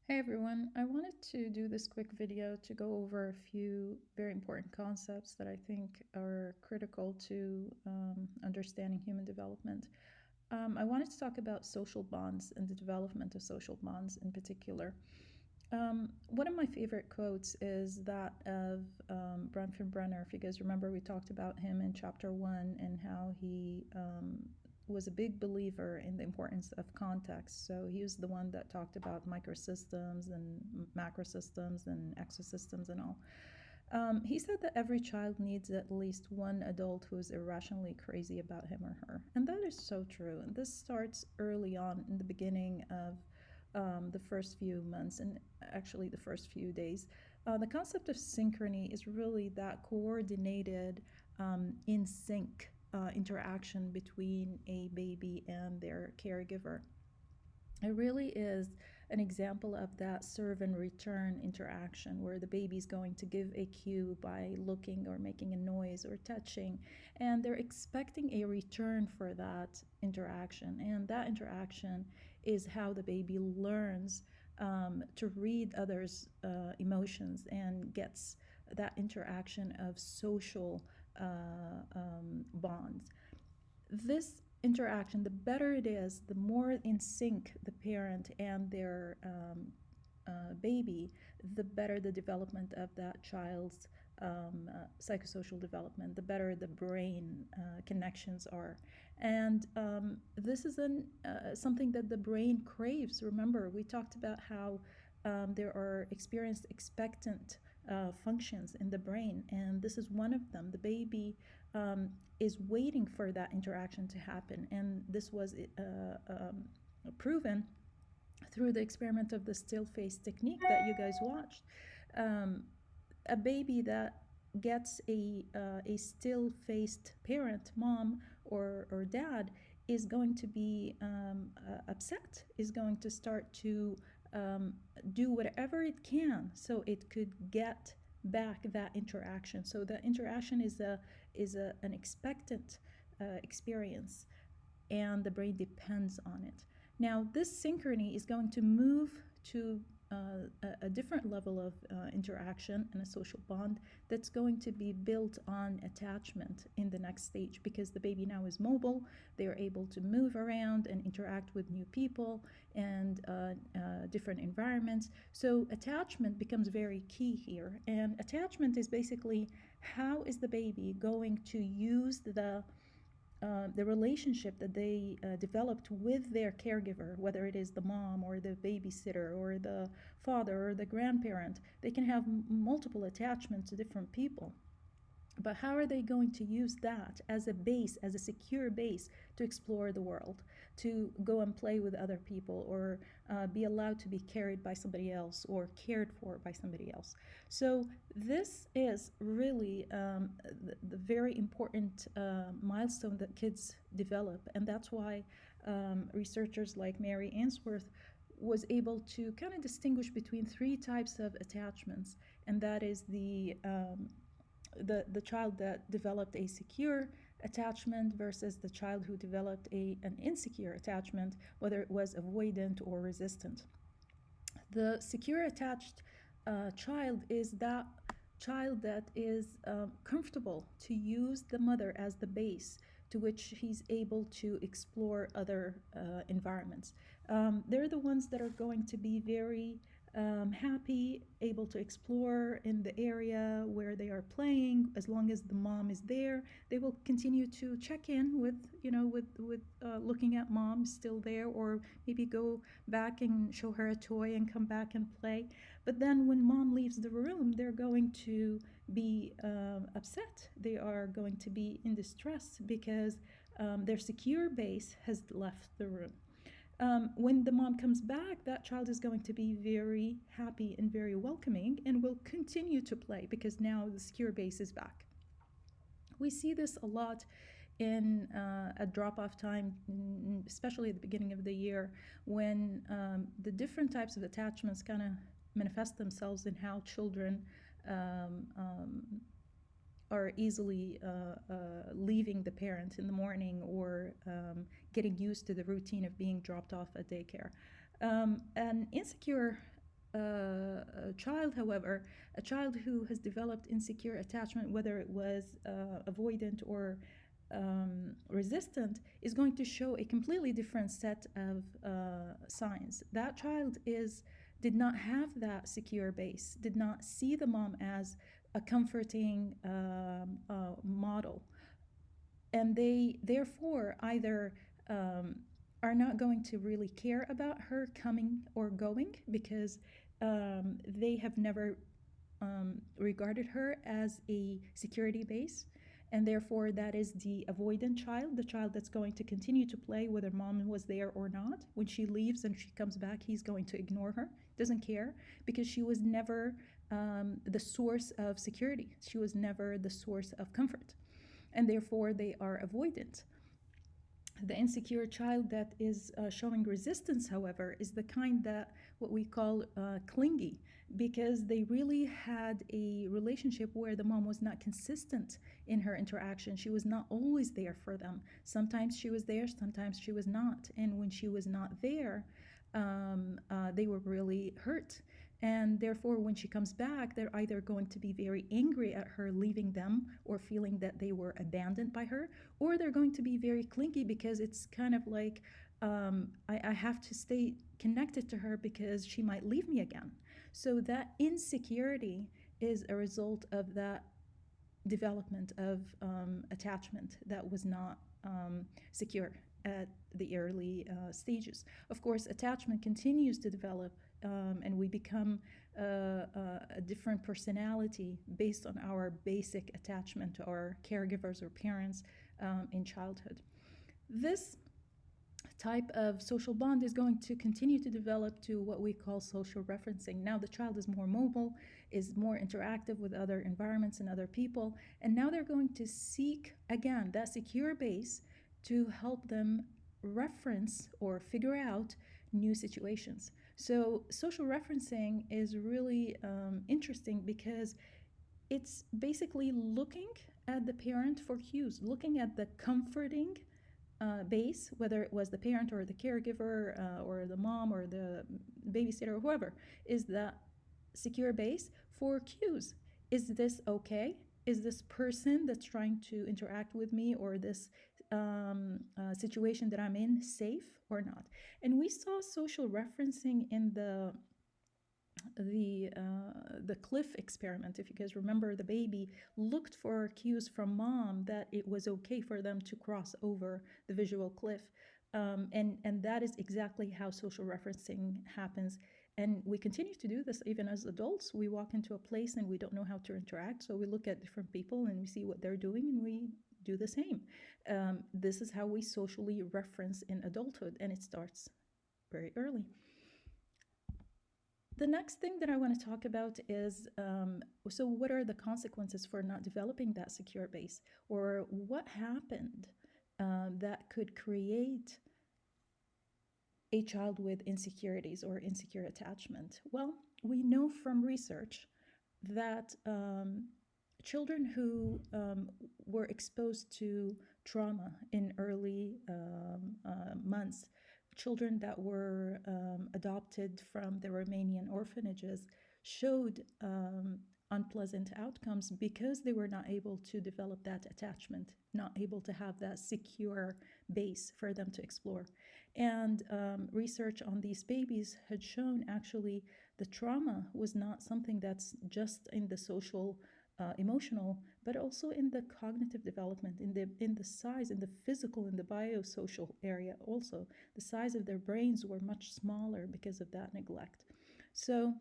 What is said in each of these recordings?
Hey everyone, I wanted to do this quick video to go over a few very important concepts that I think are critical to understanding human development. I wanted to talk about social bonds and the development of social bonds in particular. One of my favorite quotes is that of Bronfenbrenner. If you guys remember, we talked about him in chapter 1 and how he was a big believer in the importance of context. So he was the one that talked about microsystems and macrosystems and exosystems and all. He said that every child needs at least one adult who is irrationally crazy about him or her. And that is so true. And this starts early on in the beginning of the first few months and actually the first few days. The concept of synchrony is really that coordinated, in sync interaction between a baby and their caregiver. It really is an example of that serve and return interaction where the baby's going to give a cue by looking or making a noise or touching, and they're expecting a return for that interaction. And that interaction is how the baby learns to read others' emotions and gets that interaction of social bonds. This interaction, the better it is, the more in sync the parent and their baby, the better the development of that child's psychosocial development, the better the brain connections are. And this is something that the brain craves. Remember, we talked about how there are experienced expectant functions in the brain, and this is one of them. The baby is waiting for that interaction to happen, and this was proven through the experiment of the still face technique that you guys watched. A baby that gets a still faced parent, mom or dad, is going to be upset, is going to start to do whatever it can so it could get back that interaction. So the interaction is an expectant experience, and the brain depends on it. Now, this synchrony is going to move to a different level of interaction and a social bond that's going to be built on attachment in the next stage, because the baby now is mobile. They are able to move around and interact with new people and different environments. So attachment becomes very key here. And attachment is basically, how is the baby going to use the relationship that they developed with their caregiver, whether it is the mom or the babysitter or the father or the grandparent. They can have multiple attachments to different people. But how are they going to use that as a base, as a secure base, to explore the world, to go and play with other people, or be allowed to be carried by somebody else or cared for by somebody else? So this is really the very important milestone that kids develop, and that's why researchers like Mary Ainsworth was able to kind of distinguish between three types of attachments, and that is the child that developed a secure attachment versus the child who developed an insecure attachment, whether it was avoidant or resistant. The secure attached child is that child that is comfortable to use the mother as the base to which he's able to explore other environments. They're the ones that are going to be very happy, able to explore in the area where they are playing. As long as the mom is there, they will continue to check in with looking at mom still there, or maybe go back and show her a toy and come back and play. But then when mom leaves the room, they're going to be upset. They are going to be in distress because their secure base has left the room. When the mom comes back, that child is going to be very happy and very welcoming and will continue to play because now the secure base is back. We see this a lot in a drop-off time, especially at the beginning of the year, when the different types of attachments kind of manifest themselves in how children are easily leaving the parent in the morning, or getting used to the routine of being dropped off at daycare. An insecure a child, however, a child who has developed insecure attachment, whether it was avoidant or resistant, is going to show a completely different set of signs. That child did not have that secure base, did not see the mom as a comforting model, and they therefore either um, are not going to really care about her coming or going because they have never regarded her as a security base. And therefore, that is the avoidant child, the child that's going to continue to play whether mom was there or not. When she leaves and she comes back, he's going to ignore her, doesn't care, because she was never the source of security. She was never the source of comfort. And therefore, they are avoidant. The insecure child that is showing resistance, however, is the kind that what we call clingy, because they really had a relationship where the mom was not consistent in her interaction. She was not always there for them. Sometimes she was there, sometimes she was not. And when she was not there, they were really hurt. And therefore, when she comes back, they're either going to be very angry at her leaving them or feeling that they were abandoned by her, or they're going to be very clingy because it's kind of like, I have to stay connected to her because she might leave me again. So that insecurity is a result of that development of attachment that was not secure at the early stages. Of course, attachment continues to develop, and we become a different personality based on our basic attachment to our caregivers or parents in childhood. This type of social bond is going to continue to develop to what we call social referencing. Now the child is more mobile, is more interactive with other environments and other people, and now they're going to seek again that secure base to help them reference or figure out new situations. So social referencing is really interesting because it's basically looking at the parent for cues, looking at the comforting base, whether it was the parent or the caregiver or the mom or the babysitter or whoever, is the secure base for cues. Is this okay? Is this person that's trying to interact with me or this situation that I'm in safe or not? And we saw social referencing in the cliff experiment. If you guys remember, the baby looked for cues from mom that it was okay for them to cross over the visual cliff, and that is exactly how social referencing happens. And we continue to do this even as adults. We walk into a place and we don't know how to interact, so we look at different people and we see what they're doing and we do the same. This is how we socially reference in adulthood, and it starts very early. The next thing that I want to talk about is so, what are the consequences for not developing that secure base? Or what happened that could create a child with insecurities or insecure attachment? Well, we know from research that children who were exposed to trauma in early months, children that were adopted from the Romanian orphanages, showed unpleasant outcomes because they were not able to develop that attachment, not able to have that secure base for them to explore. And research on these babies had shown actually the trauma was not something that's just in the social emotional, but also in the cognitive development, in the size, in the physical, in the biosocial area. Also, the size of their brains were much smaller because of that neglect. So,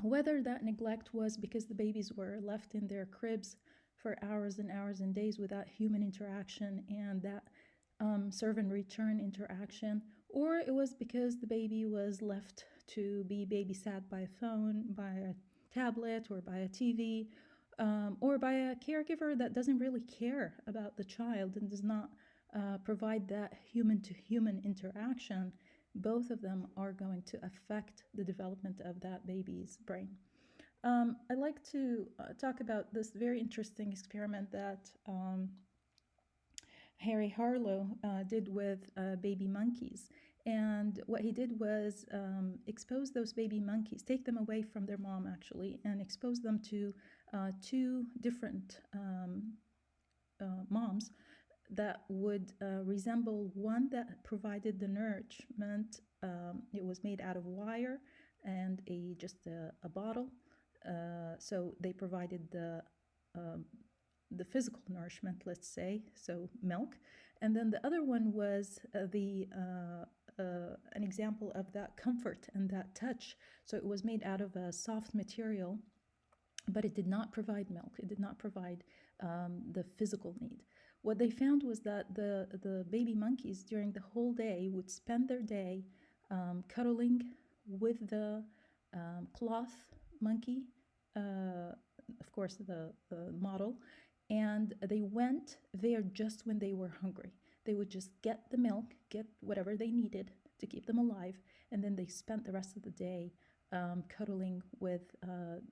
whether that neglect was because the babies were left in their cribs for hours and hours and days without human interaction and that serve and return interaction, or it was because the baby was left to be babysat by a phone, by a tablet, or by a TV, or by a caregiver that doesn't really care about the child and does not provide that human to human interaction, both of them are going to affect the development of that baby's brain. I'd like to talk about this very interesting experiment that Harry Harlow did with baby monkeys. And what he did was expose those baby monkeys, take them away from their mom actually, and expose them to two different moms that would resemble one that provided the nourishment. It was made out of wire and just a bottle. So they provided um, the physical nourishment, let's say, so milk. And then the other one was an example of that comfort and that touch. So it was made out of a soft material, but it did not provide milk. It did not provide the physical need. What they found was that the baby monkeys during the whole day would spend their day cuddling with the cloth monkey, of course, the model, and they went there just when they were hungry. They would just get the milk, get whatever they needed to keep them alive, and then they spent the rest of the day cuddling with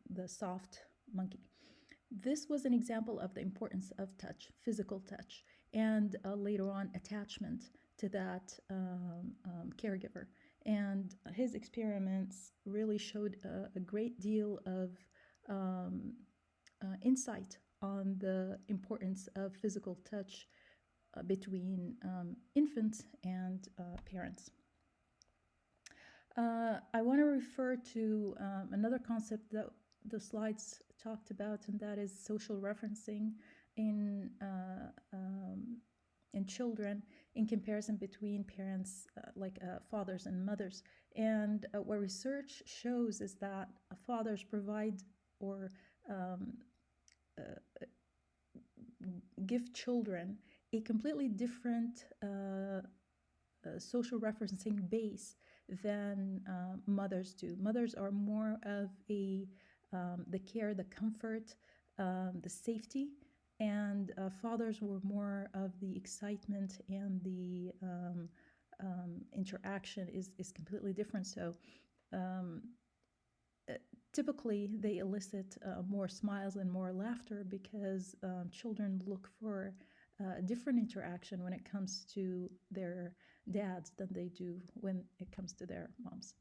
the soft monkey. This was an example of the importance of touch, physical touch, and later on attachment to that caregiver. And his experiments really showed a great deal of insight on the importance of physical touch between infants and parents. I want to refer to another concept that the slides talked about, and that is social referencing in children in comparison between parents, fathers and mothers. And what research shows is that fathers provide or give children a completely different social referencing base than mothers do. Mothers are more of the care, the comfort, the safety, and fathers were more of the excitement and the interaction is completely different. So typically they elicit more smiles and more laughter because children look for different interaction when it comes to their dads than they do when it comes to their moms.